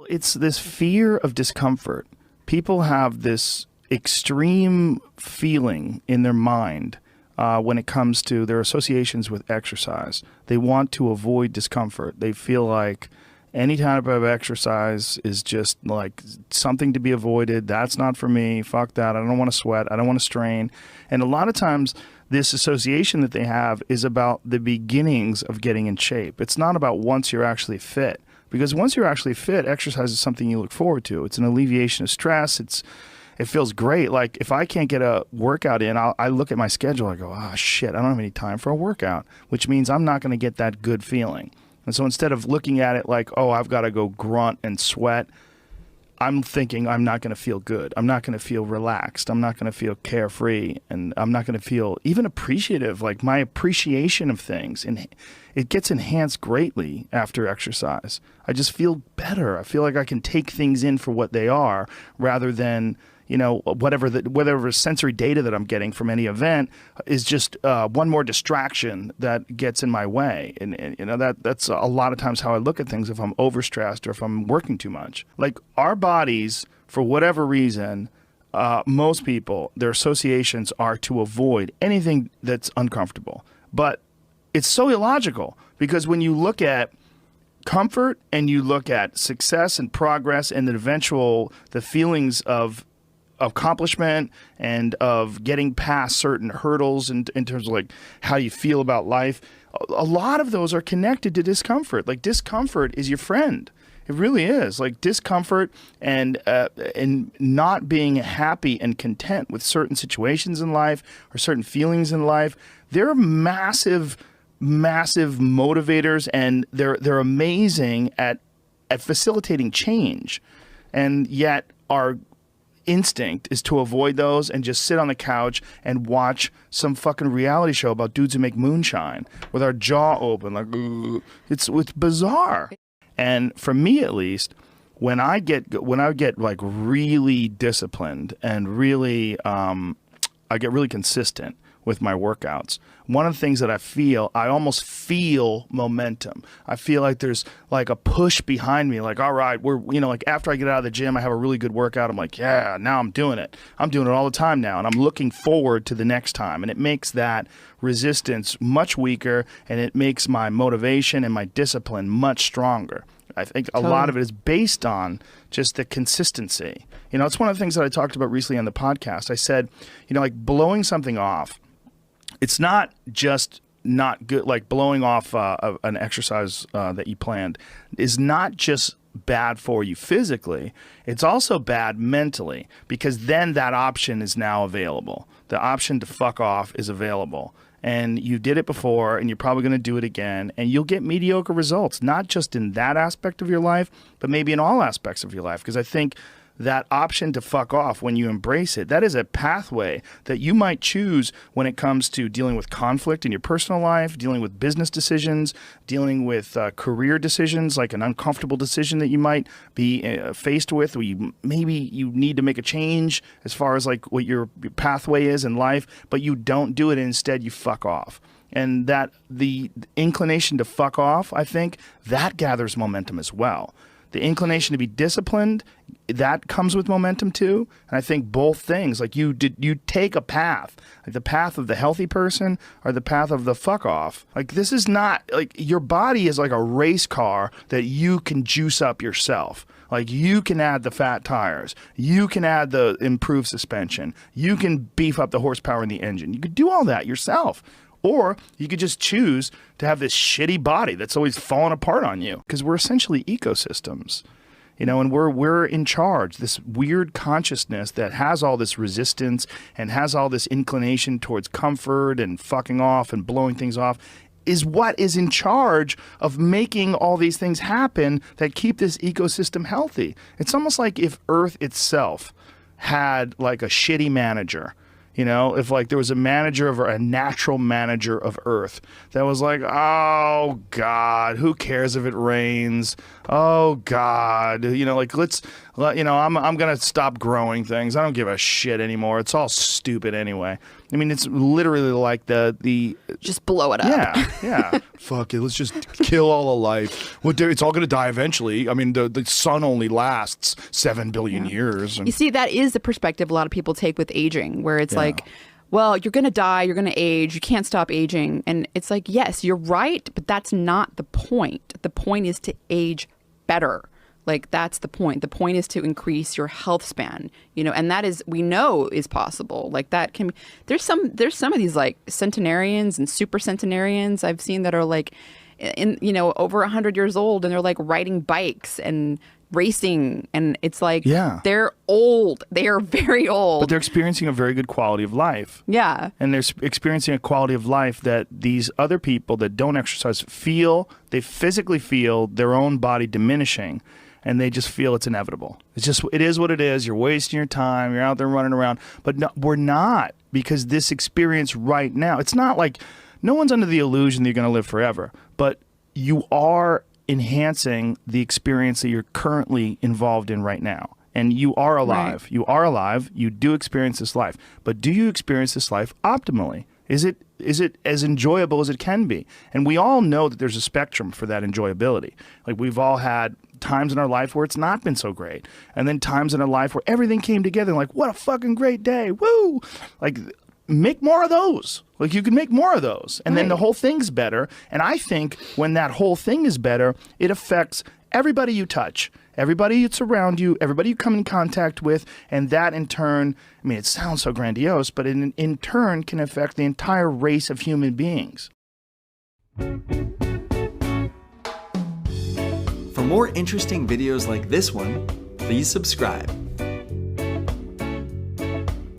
It's this fear of discomfort. People have this extreme feeling in their mind when it comes to their associations with exercise. They want to avoid discomfort. They feel like any type of exercise is just like something to be avoided. That's not for me. Fuck that. I don't want to sweat. I don't want to strain. And a lot of times this association that they have is about the beginnings of getting in shape. It's not about once you're actually fit. Because once you're actually fit, exercise is something you look forward to. It's an alleviation of stress. It feels great. Like if I can't get a workout in, I look at my schedule. I go, oh shit, I don't have any time for a workout, which means I'm not going to get that good feeling. And so instead of looking at it like, oh, I've got to go grunt and sweat, I'm thinking I'm not going to feel good. I'm not going to feel relaxed. I'm not going to feel carefree. And I'm not going to feel even appreciative. Like my appreciation of things, and it gets enhanced greatly after exercise. I just feel better. I feel like I can take things in for what they are rather than, you know, whatever sensory data that I'm getting from any event is just one more distraction that gets in my way. And you know, that's a lot of times how I look at things if I'm overstressed or if I'm working too much. Like our bodies, for whatever reason, most people, their associations are to avoid anything that's uncomfortable. But it's so illogical because when you look at comfort and you look at success and progress and the feelings of accomplishment and of getting past certain hurdles in terms of like how you feel about life, a lot of those are connected to discomfort. Like discomfort is your friend. It really is. Like discomfort and not being happy and content with certain situations in life or certain feelings in life, they're massive motivators, and they're amazing at facilitating change. And yet our instinct is to avoid those and just sit on the couch and watch some fucking reality show about dudes who make moonshine with our jaw open like it's bizarre. And for me at least, when I get like really disciplined and really I get really consistent with my workouts, one of the things that I almost feel momentum. I feel like there's like a push behind me, like, all right, like after I get out of the gym, I have a really good workout. I'm like, yeah, now I'm doing it. I'm doing it all the time now. And I'm looking forward to the next time. And it makes that resistance much weaker, and it makes my motivation and my discipline much stronger. I think a lot of it is based on just the consistency. You know, it's one of the things that I talked about recently on the podcast. I said, you know, like blowing something off, it's not just not good. Like blowing off an exercise that you planned is not just bad for you physically. It's also bad mentally, because then that option is now available. The option to fuck off is available. And you did it before, and you're probably going to do it again, and you'll get mediocre results, not just in that aspect of your life, but maybe in all aspects of your life. Because I think that option to fuck off, when you embrace it, that is a pathway that you might choose when it comes to dealing with conflict in your personal life, dealing with business decisions, dealing with career decisions, like an uncomfortable decision that you might be faced with, where maybe you need to make a change as far as like what your pathway is in life, but you don't do it, and instead you fuck off. And that the inclination to fuck off, I think, that gathers momentum as well. The inclination to be disciplined, that comes with momentum too. And I think both things, like you take a path, like the path of the healthy person or the path of the fuck off. Like this is not, like your body is like a race car that you can juice up yourself. Like you can add the fat tires, you can add the improved suspension, you can beef up the horsepower in the engine. You could do all that yourself. Or you could just choose to have this shitty body that's always falling apart on you, because we're essentially ecosystems, you know, and we're in charge. This weird consciousness that has all this resistance and has all this inclination towards comfort and fucking off and blowing things off is what is in charge of making all these things happen that keep this ecosystem healthy. It's almost like if Earth itself had like a shitty manager. You know, if like there was a natural manager of Earth that was like, oh God, who cares if it rains? Oh God, you know, like I'm gonna stop growing things. I don't give a shit anymore. It's all stupid anyway. I mean, it's literally like the just blow it up. Yeah. Fuck it. Let's just kill all of life. Well, it's all going to die eventually. I mean, the sun only lasts 7 billion years. You see, that is the perspective a lot of people take with aging, where it's like, well, you're going to die, you're going to age, you can't stop aging. And it's like, yes, you're right, but that's not the point. The point is to age better. Like, that's the point. The point is to increase your health span, you know, and that is, we know is possible. Like that can, there's some of these like centenarians and super centenarians I've seen that are like over 100 years old, and they're like riding bikes and racing, and it's like, they're old. They are very old. But they're experiencing a very good quality of life. Yeah. And they're experiencing a quality of life that these other people that don't exercise they physically feel their own body diminishing. And they just feel it's inevitable. It is what it is. You're wasting your time. You're out there running around. But no, we're not, because this experience right now, it's not like no one's under the illusion that you're going to live forever. But you are enhancing the experience that you're currently involved in right now. And you are alive. Right. You are alive. You do experience this life. But do you experience this life optimally? Is it as enjoyable as it can be? And we all know that there's a spectrum for that enjoyability. Like, we've all had times in our life where it's not been so great. And then times in our life where everything came together and like, what a fucking great day. Woo! Like, make more of those. Like, you can make more of those. And then the whole thing's better. And I think when that whole thing is better, it affects everybody you touch, everybody that's around you, everybody you come in contact with, and that in turn, I mean, it sounds so grandiose, but in turn can affect the entire race of human beings. For more interesting videos like this one, please subscribe.